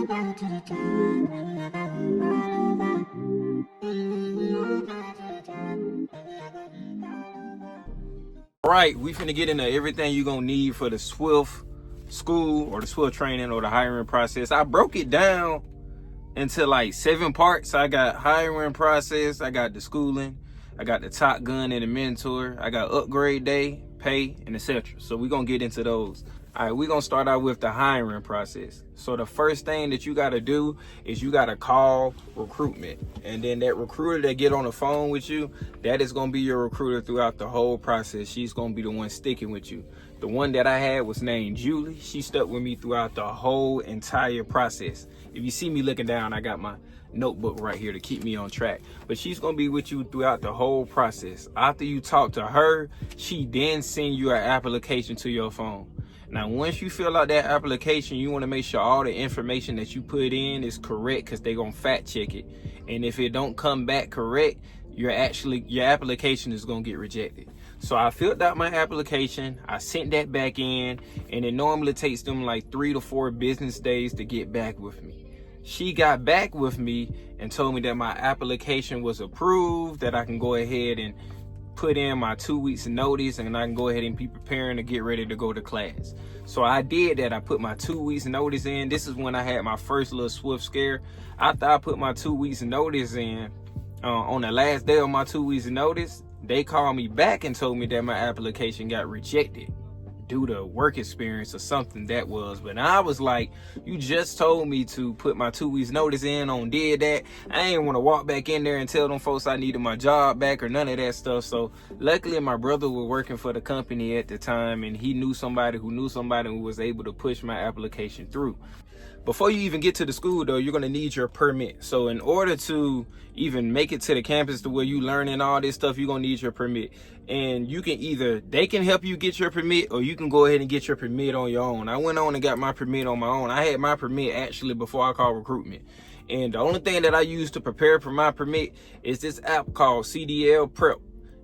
All right, we finna get into everything you're gonna need for the Swift school or the Swift training or the hiring process. I broke it down into like 7 parts. I got hiring process, I got the schooling, I got the Top Gun and the mentor, I got upgrade day, pay, and etc. So we're gonna get into those. All right, we're gonna start out with the hiring process. So the first thing that you gotta do is you gotta call recruitment. And then that recruiter that get on the phone with you, that is gonna be your recruiter throughout the whole process. She's gonna be the one sticking with you. The one that I had was named Julie. She stuck with me throughout the whole entire process. If you see me looking down, I got my notebook right here to keep me on track. But she's gonna be with you throughout the whole process. After you talk to her, she then send you an application to your phone. Now, once you fill out that application, you want to make sure all the information that you put in is correct, because they're going to fact check it. And if it don't come back correct, your application is going to get rejected. So I filled out my application, I sent that back in, and it normally takes them like 3 to 4 business days to get back with me. She got back with me and told me that my application was approved, that I can go ahead and put in my 2 weeks notice, and I can go ahead and be preparing to get ready to go to class. So I did that. I put my 2 weeks notice in. This is when I had my first little Swift scare. After I put my 2 weeks notice in, on the last day of my 2 weeks notice, they called me back and told me that my application got rejected due to work experience or something that was. But I was like, you just told me to put my 2 weeks notice in on did that. I ain't want to walk back in there and tell them folks I needed my job back or none of that stuff. So luckily my brother was working for the company at the time, and he knew somebody who was able to push my application through. Before you even get to the school though, you're gonna need your permit. So in order to even make it to the campus to where you learning all this stuff, you're gonna need your permit. And you can they can help you get your permit, or you can go ahead and get your permit on your own. I went on and got my permit on my own. I had my permit actually before I called recruitment. And the only thing that I use to prepare for my permit is this app called CDL Prep.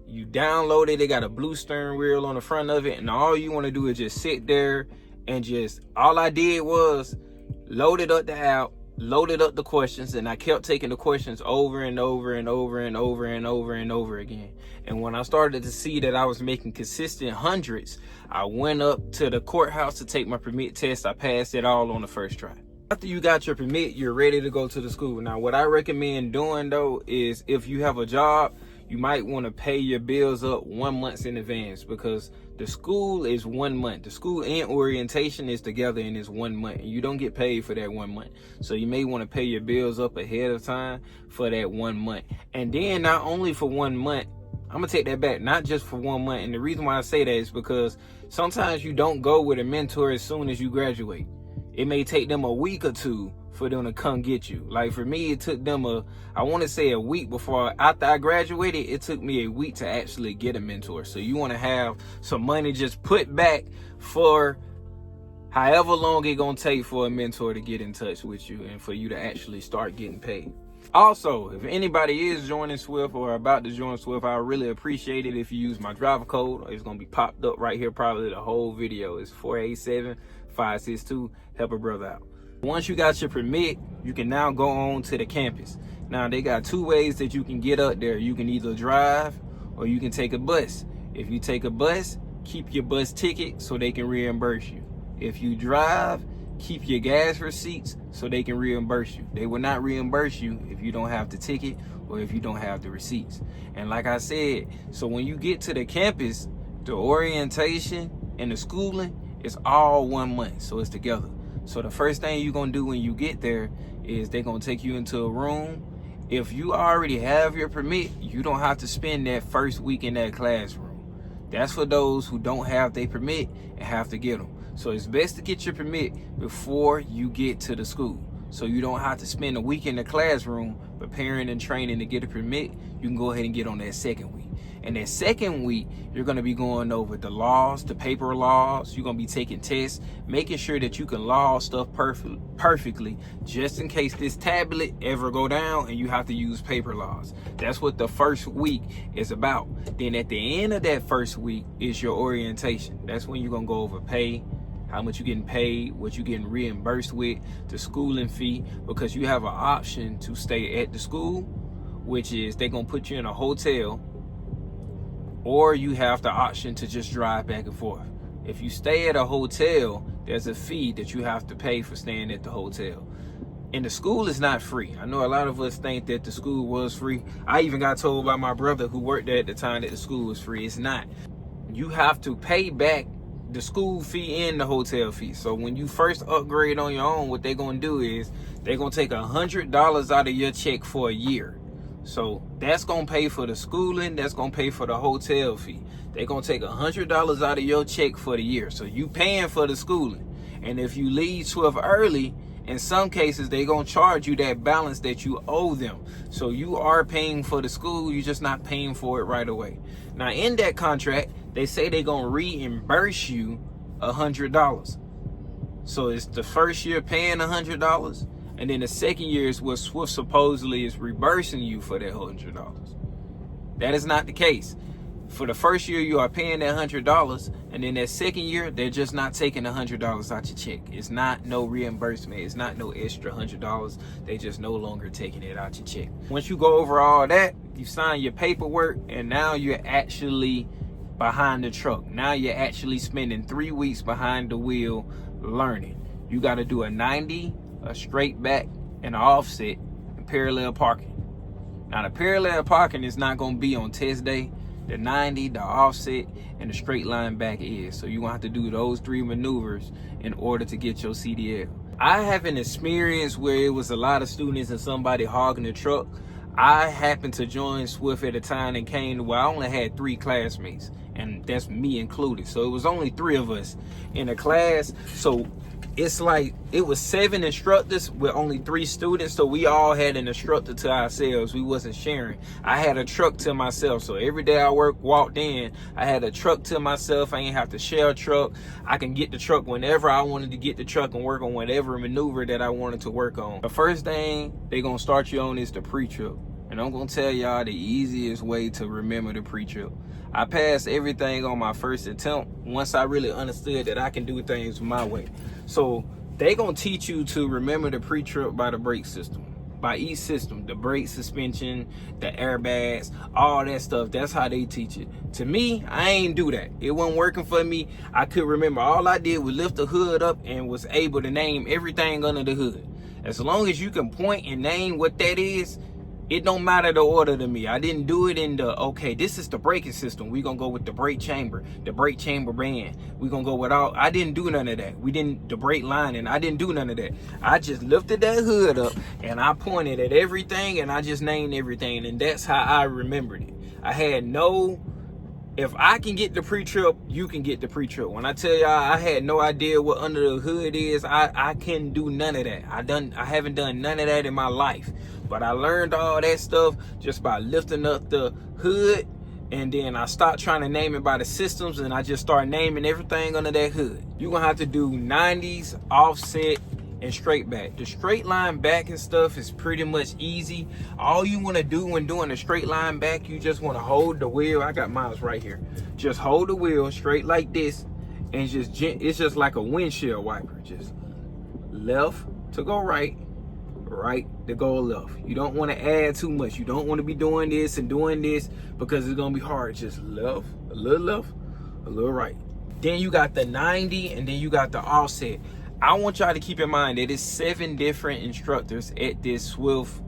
You download it, they got a blue steering wheel on the front of it, and all you wanna do is just sit there and all I did was loaded up the app, loaded up the questions, and I kept taking the questions over and over and over and over and over and over again. And when I started to see that I was making consistent hundreds, I went up to the courthouse to take my permit test. I passed it all on the first try. After you got your permit, you're ready to go to the school. Now, what I recommend doing though is if you have a job, you might want to pay your bills up 1 month in advance, because the school is 1 month. The school and orientation is together and it's 1 month, and you don't get paid for that 1 month. So you may want to pay your bills up ahead of time for that 1 month. And then not only for 1 month, I'm gonna take that back, not just for 1 month. And the reason why I say that is because sometimes you don't go with a mentor as soon as you graduate. It may take them a week or two for them to come get you. Like for me, it took them I want to say a week after I graduated, it took me a week to actually get a mentor. So you want to have some money just put back for however long it's gonna take for a mentor to get in touch with you and for you to actually start getting paid. Also, if anybody is joining Swift or about to join Swift, I really appreciate it if you use my driver code. It's gonna be popped up right here, probably the whole video. It's 487-562. Help a brother out. Once you got your permit, you can now go on to the campus. Now, they got 2 ways that you can get up there. You can either drive or you can take a bus. If you take a bus, keep your bus ticket so they can reimburse you. If you drive, keep your gas receipts so they can reimburse you. They will not reimburse you if you don't have the ticket or if you don't have the receipts. And like I said, so when you get to the campus, the orientation and the schooling is all 1 month, so it's together. So the first thing you're gonna do when you get there is they're gonna take you into a room. If you already have your permit, you don't have to spend that first week in that classroom. That's for those who don't have their permit and have to get them. So it's best to get your permit before you get to the school, so you don't have to spend a week in the classroom preparing and training to get a permit. You can go ahead and get on that second week. And that second week, you're gonna be going over the laws, the paper laws. You're gonna be taking tests, making sure that you can log stuff perfectly, just in case this tablet ever go down and you have to use paper laws. That's what the first week is about. Then at the end of that first week is your orientation. That's when you're gonna go over pay, how much you're getting paid, what you're getting reimbursed with, the schooling fee, because you have an option to stay at the school, which is they're gonna put you in a hotel, or you have the option to just drive back and forth. If you stay at a hotel, there's a fee that you have to pay for staying at the hotel. And the school is not free. I know a lot of us think that the school was free. I even got told by my brother who worked there at the time that the school was free. It's not. You have to pay back the school fee and the hotel fee. So when you first upgrade on your own, what they're gonna do is they're gonna take $100 out of your check for a year. So that's gonna pay for the schooling, that's gonna pay for the hotel fee. They're gonna take $100 out of your check for the year. So you paying for the schooling. And if you leave 12 early, in some cases, they're going to charge you that balance that you owe them. So you are paying for the school, you're just not paying for it right away. Now, in that contract, they say they're going to reimburse you $100. So it's the first year paying $100, and then the second year is what Swift supposedly is reimbursing you for that $100. That is not the case. For the first year, you are paying that $100, and then that second year, they're just not taking $100 out your check. It's not no reimbursement. It's not no extra $100. They just no longer taking it out your check. Once you go over all that, you sign your paperwork, and now you're actually behind the truck. Now you're actually spending 3 weeks behind the wheel learning. You got to do a 90, a straight back, and an offset, and parallel parking. Now, the parallel parking is not going to be on test day. The 90, the offset, and the straight line back is. So you're going to have to do those 3 maneuvers in order to get your CDL. I have an experience where it was a lot of students and somebody hogging the truck. I happened to join Swift at a time and came to where I only had 3 classmates, and that's me included. So it was only 3 of us in a class. So it's like it was 7 instructors with only 3 students, so we all had an instructor to ourselves. We wasn't sharing. I had a truck to myself, so every day I walked in, I had a truck to myself. I ain't have to share a truck. I can get the truck whenever I wanted to get the truck and work on whatever maneuver that I wanted to work on. The first thing they gonna start you on is the pre-trip, and I'm gonna tell y'all the easiest way to remember the pre-trip. I passed everything on my first attempt once I really understood that I can do things my way. So they gonna teach you to remember the pre-trip by the brake system, by each system, the brake, suspension, the airbags, all that stuff. That's how they teach it. To me, I ain't do that. It wasn't working for me. I could remember. All I did was lift the hood up and was able to name everything under the hood. As long as you can point and name what that is, it don't matter the order to me. I didn't do it in the, okay, this is the braking system. We're going to go with the brake chamber band. We're going to go with all, I didn't do none of that. The brake lining, I didn't do none of that. I just lifted that hood up and I pointed at everything and I just named everything. And that's how I remembered it. I had if I can get the pre-trip, you can get the pre-trip. When I tell y'all I had no idea what under the hood is, I couldn't do none of that. I haven't done none of that in my life. But I learned all that stuff just by lifting up the hood, and then I stopped trying to name it by the systems, and I just started naming everything under that hood. You're gonna have to do 90s, offset, and straight back. The straight line back and stuff is pretty much easy. All you want to do when doing a straight line back, you just want to hold the wheel. I got mine right here. Just hold the wheel straight like this, and it's just like a windshield wiper. Just left to go right, right to go left. You don't want to add too much. You don't want to be doing this and doing this because it's gonna be hard. Just left, a little right. Then you got the 90, and then you got the offset. I want y'all to keep in mind that it's 7 different instructors at this Swift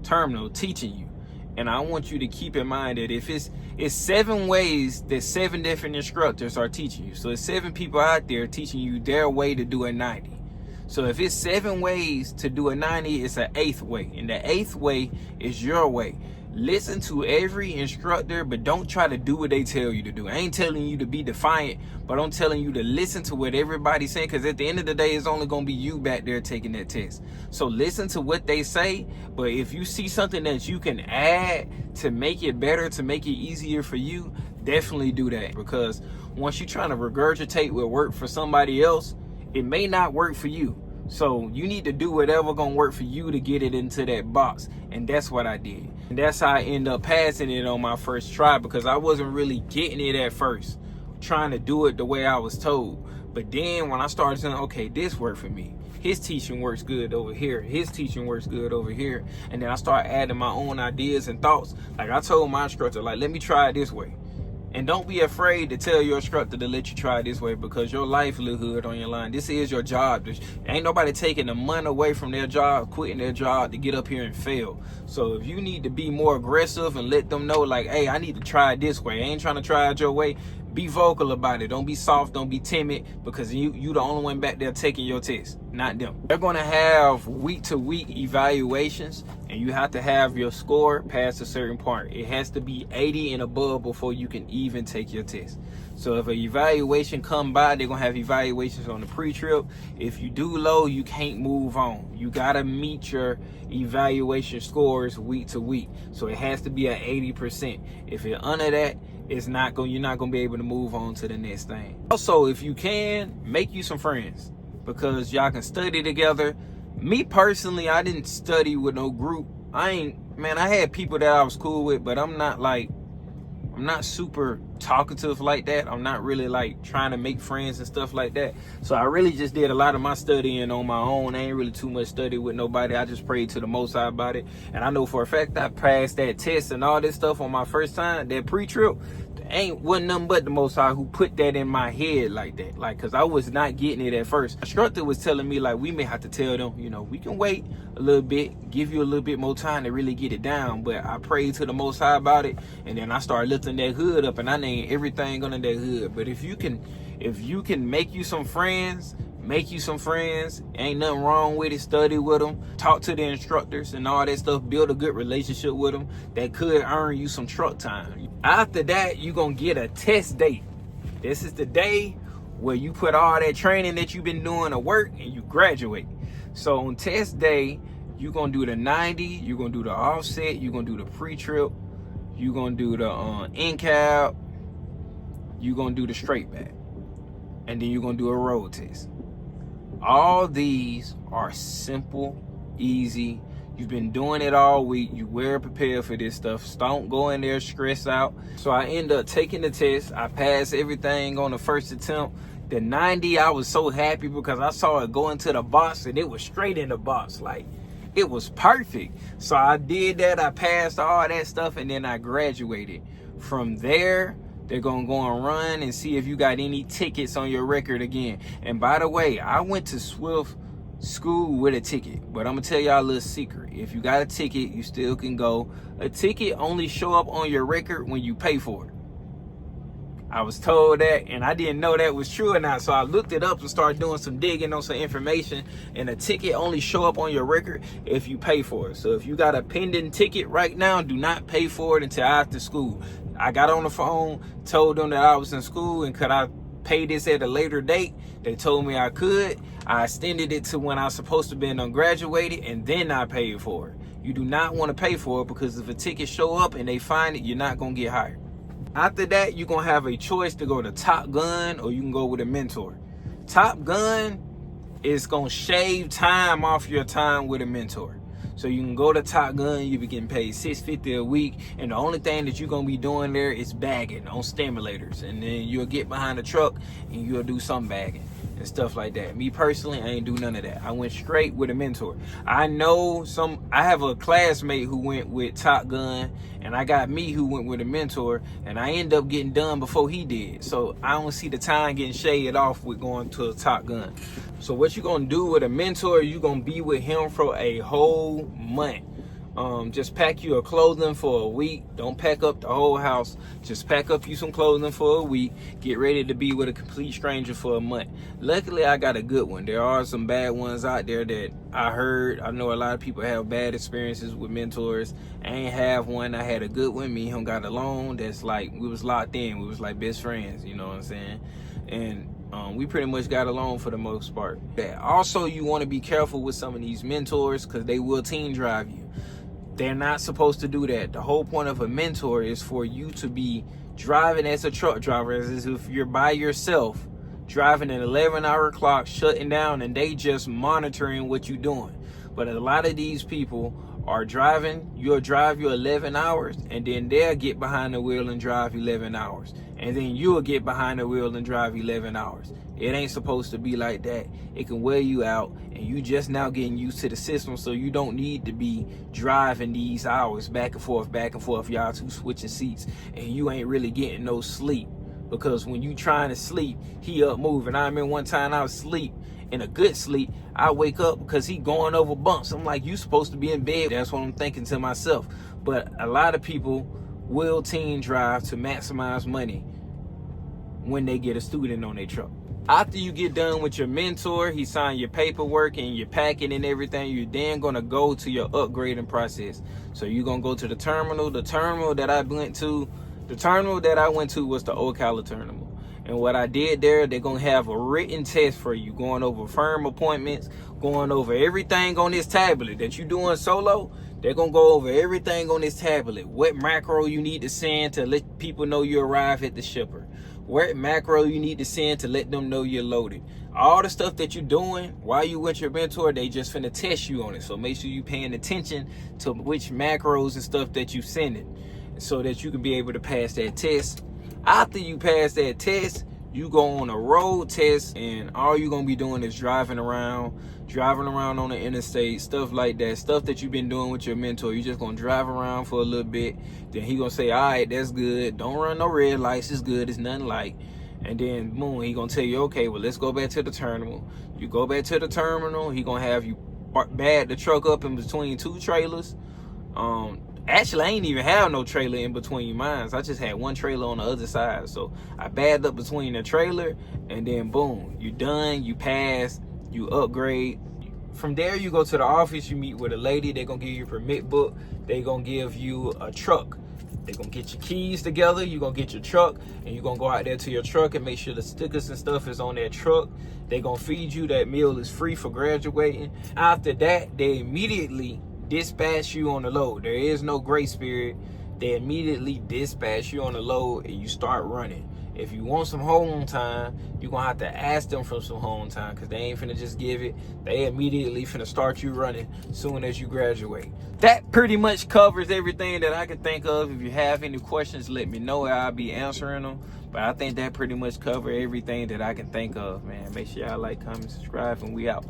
terminal teaching you. And I want you to keep in mind that if it's 7 ways that 7 different instructors are teaching you. So it's 7 people out there teaching you their way to do a 90. So if it's 7 ways to do a 90, it's an 8th way. And the 8th way is your way. Listen to every instructor, but don't try to do what they tell you to do. I ain't telling you to be defiant, but I'm telling you to listen to what everybody's saying, because at the end of the day, it's only going to be you back there taking that test. So listen to what they say, but if you see something that you can add to make it better, to make it easier for you, definitely do that. Because once you're trying to regurgitate what worked for somebody else, it may not work for you. So you need to do whatever gonna work for you to get it into that box. And that's what I did. And that's how I ended up passing it on my first try, because I wasn't really getting it at first, trying to do it the way I was told. But then when I started saying, okay, this worked for me. His teaching works good over here. His teaching works good over here. And then I started adding my own ideas and thoughts. Like I told my instructor, like, let me try it this way. And don't be afraid to tell your instructor to let you try it this way, because your livelihood on your line. This is your job. Ain't nobody taking the money away from their job, quitting their job to get up here and fail. So if you need to be more aggressive and let them know, like, hey, I need to try it this way. I ain't trying to try it your way. Be vocal about it. Don't be soft. Don't be timid, because you the only one back there taking your test, not them. They're going to have week-to-week evaluations, and you have to have your score past a certain point. It has to be 80 and above before you can even take your test. So if an evaluation come by, they're going to have evaluations on the pre-trip. If you do low, you can't move on. You got to meet your evaluation scores week to week. So it has to be at 80%. If you're under that, you're not gonna be able to move on to the next thing. Also, if you can, make you some friends, because y'all can study together. Me personally, I didn't study with no group. I had people that I was cool with, but I'm not super talkative like that. I'm not really like trying to make friends and stuff like that. So I really just did a lot of my studying on my own. I ain't really too much study with nobody. I just prayed to the Most High about it. And I know for a fact I passed that test and all this stuff on my first time, that pre-trip. Wasn't nothing but the Most High who put that in my head like that. Like, cause I was not getting it at first. The instructor was telling me, like, we may have to tell them, we can wait a little bit, give you a little bit more time to really get it down. But I prayed to the Most High about it, and then I started lifting that hood up, and I named everything under that hood. But if you can make you some friends, ain't nothing wrong with it. Study with them, talk to the instructors and all that stuff, build a good relationship with them. That could earn you some truck time. After that, you're gonna get a test date. This is the day where you put all that training that you've been doing to work and you graduate. So on test day, you're gonna do the 90, you're gonna do the offset, you're gonna do the pre-trip, you're gonna do the in-cab, you're gonna do the straight back, and then you're gonna do a road test. All these are simple, easy. You've been doing it all week. You were prepared for this stuff. Don't go in there stressed out. So I end up taking the test. I passed everything on the first attempt. The 90, I was so happy because I saw it go into the box and it was straight in the box. Like, it was perfect. So I did that. I passed all that stuff, and then I graduated. From there, they're gonna go and run and see if you got any tickets on your record again. And by the way, I went to Swift school with a ticket, but I'm gonna tell y'all a little secret. If you got a ticket, you still can go. A ticket only show up on your record when you pay for it. I was told that, and I didn't know that was true or not. So I looked it up and started doing some digging on some information, and a ticket only show up on your record if you pay for it. So if you got a pending ticket right now, do not pay for it until after school. I got on the phone, told them that I was in school and could I pay this at a later date. They told me I could. I extended it to when I was supposed to be graduated, and then I paid for it. You do not want to pay for it, because if a ticket show up and they find it, you're not going to get hired. After that, you're going to have a choice to go to Top Gun, or you can go with a mentor. Top Gun is going to shave time off your time with a mentor. So you can go to Top Gun, you be getting paid $650 a week, and the only thing that you're gonna be doing there is bagging on stimulators, and then you'll get behind the truck and you'll do some bagging and stuff like that. Me personally, I ain't do none of that. I went straight with a mentor. I have a classmate who went with Top Gun, and I got me who went with a mentor, and I end up getting done before he did. So I don't see the time getting shaved off with going to a Top Gun. So what you're gonna do with a mentor, you're gonna be with him for a whole month. Just pack you a clothing for a week. Don't pack up the whole house. Just pack up you some clothing for a week. Get ready to be with a complete stranger for a month. Luckily, I got a good one. There are some bad ones out there that I heard. I know a lot of people have bad experiences with mentors. I ain't have one. I had a good one. Me and him got along. That's like, we was locked in. We was like best friends, you know what I'm saying? And we pretty much got along for the most part. Yeah. Also, you want to be careful with some of these mentors, because they will team drive you. They're not supposed to do that. The whole point of a mentor is for you to be driving as a truck driver, as if you're by yourself, driving an 11-hour clock, shutting down, and they just monitoring what you're doing. But a lot of these people are driving, you'll drive your 11 hours, and then they'll get behind the wheel and drive 11 hours. And then you'll get behind the wheel and drive 11 hours. It ain't supposed to be like that. It can wear you out, and you just now getting used to the system, so you don't need to be driving these hours back and forth, y'all two switching seats, and you ain't really getting no sleep. Because when you trying to sleep, he up moving. I remember one time I was asleep, in a good sleep, I wake up because he going over bumps. I'm like, you supposed to be in bed. That's what I'm thinking to myself. But a lot of people will team drive to maximize money when they get a student on their truck. After you get done with your mentor, he signed your paperwork and your packing and everything, you're then gonna go to your upgrading process. So you're gonna go to the terminal. The terminal that I went to was the Ocala terminal. And what I did there, they're gonna have a written test for you, going over firm appointments, going over everything on this tablet that you doing solo. They're gonna go over everything on this tablet. What macro you need to send to let people know you arrive at the shipper. What macro you need to send to let them know you're loaded. All the stuff that you're doing while you with your mentor, they just finna test you on it. So make sure you paying attention to which macros and stuff that you sending, so that you can be able to pass that test. After you pass that test, you go on a road test, and all you're gonna be doing is driving around on the interstate, stuff like that, stuff that you've been doing with your mentor. You're just gonna drive around for a little bit, then he gonna say, all right, that's good, don't run no red lights, it's good, it's nothing like. And then boom, he gonna tell you, okay, well, let's go back to the terminal. You go back to the terminal, he gonna have you bag the truck up in between two trailers. Actually, I ain't even have no trailer in between mine. I just had one trailer on the other side. So I bagged up between the trailer, and then boom, you done, you pass, you upgrade. From there, you go to the office, you meet with a lady. They're gonna give you a permit book. They're gonna give you a truck. They're gonna get your keys together. You're gonna get your truck, and you're gonna go out there to your truck and make sure the stickers and stuff is on that truck. They're gonna feed you. That meal is free for graduating. After that, they immediately dispatch you on the load. There is no grace period. They immediately dispatch you on the load, and you start running. If you want some home time, you're gonna have to ask them for some home time, because they ain't finna just give it. They immediately finna start you running soon as you graduate. That pretty much covers everything that I can think of. If you have any questions, let me know. I'll be answering them. But I think that pretty much covers everything that I can think of, man. Make sure y'all like, comment, subscribe, and we out.